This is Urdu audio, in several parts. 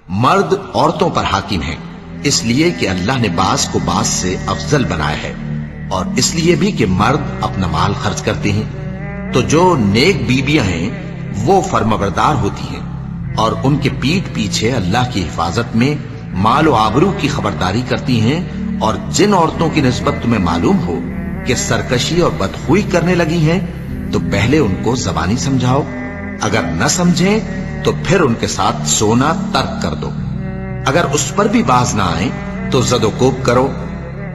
مرد عورتوں پر حاکم ہیں، اس لیے کہ اللہ نے بعض کو بعض سے افضل بنایا ہے، اور اس لیے بھی کہ مرد اپنا مال خرچ کرتے ہیں۔ تو جو نیک بیویاں ہیں وہ فرمانبردار ہوتی ہیں، اور ان کے پیٹھ پیچھے اللہ کی حفاظت میں مال و آبرو کی خبرداری کرتی ہیں۔ اور جن عورتوں کی نسبت تمہیں معلوم ہو کہ سرکشی اور بدخوئی کرنے لگی ہیں تو پہلے ان کو زبانی سمجھاؤ، اگر نہ سمجھیں تو پھر ان کے ساتھ سونا ترک کر دو۔ اگر اس پر بھی باز نہ آئیں تو زد و کوب کرو،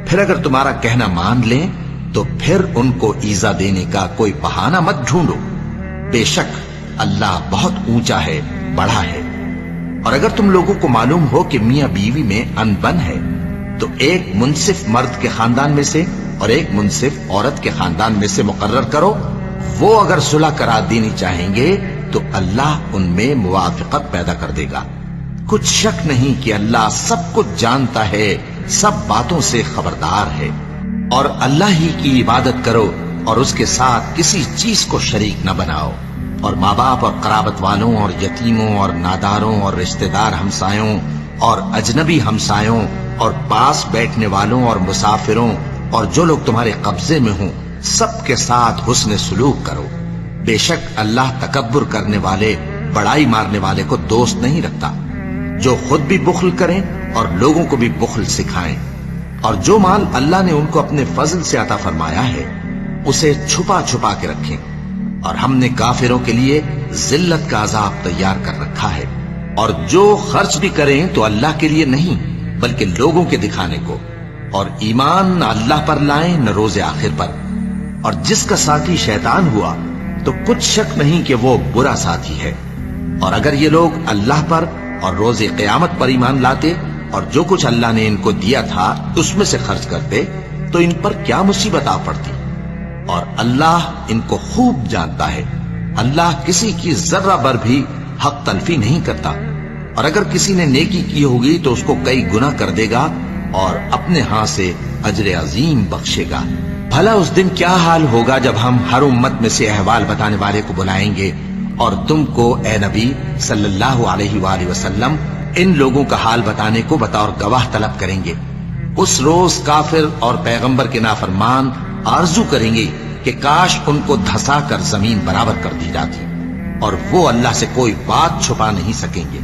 پھر اگر تمہارا کہنا مان لیں تو پھر ان کو ایذا دینے کا کوئی بہانہ مت ڈھونڈو، بے شک اللہ بہت اونچا ہے، بڑا ہے۔ اور اگر تم لوگوں کو معلوم ہو کہ میاں بیوی میں انبن ہے تو ایک منصف مرد کے خاندان میں سے اور ایک منصف عورت کے خاندان میں سے مقرر کرو، وہ اگر صلح کرا دینی چاہیں گے تو اللہ ان میں موافقت پیدا کر دے گا۔ کچھ شک نہیں کہ اللہ سب کچھ جانتا ہے، سب باتوں سے خبردار ہے۔ اور اللہ ہی کی عبادت کرو اور اس کے ساتھ کسی چیز کو شریک نہ بناؤ، اور ماں باپ اور قرابت والوں اور یتیموں اور ناداروں اور رشتہ دار ہمسایوں اور اجنبی ہمسایوں اور پاس بیٹھنے والوں اور مسافروں اور جو لوگ تمہارے قبضے میں ہوں سب کے ساتھ حسن سلوک کرو۔ بے شک اللہ تکبر کرنے والے، بڑائی مارنے والے کو دوست نہیں رکھتا۔ جو خود بھی بخل کریں اور لوگوں کو بھی بخل سکھائیں، اور جو مال اللہ نے ان کو اپنے فضل سے عطا فرمایا ہے اسے چھپا چھپا کے رکھیں، اور ہم نے کافروں کے لیے ذلت کا عذاب تیار کر رکھا ہے۔ اور جو خرچ بھی کریں تو اللہ کے لیے نہیں بلکہ لوگوں کے دکھانے کو، اور ایمان نہ اللہ پر لائیں نہ روز آخر پر۔ اور جس کا ساتھی شیطان ہوا تو کچھ شک نہیں کہ وہ برا ساتھی ہے۔ اور اگر یہ لوگ اللہ پر اور روز قیامت پر ایمان لاتے اور جو کچھ اللہ نے ان کو دیا تھا اس میں سے خرچ کرتے تو ان پر کیا مصیبت آ پڑتی۔ اور اللہ ان کو خوب جانتا ہے، اللہ کسی کی ذرہ بر بھی حق تلفی نہیں کرتا۔ اور اگر کسی نے نیکی کی ہوگی تو اس کو کئی گنا کر دے گا اور اپنے ہاں سے اجر عظیم بخشے گا۔ بھلا اس دن کیا حال ہوگا جب ہم ہر امت میں سے احوال بتانے والے کو بلائیں گے اور تم کو اے نبی صلی اللہ علیہ وآلہ وسلم ان لوگوں کا حال بتانے کو بطور گواہ طلب کریں گے۔ اس روز کافر اور پیغمبر کے نافرمان آرزو کریں گے کہ کاش ان کو دھسا کر زمین برابر کر دی جاتی، اور وہ اللہ سے کوئی بات چھپا نہیں سکیں گے۔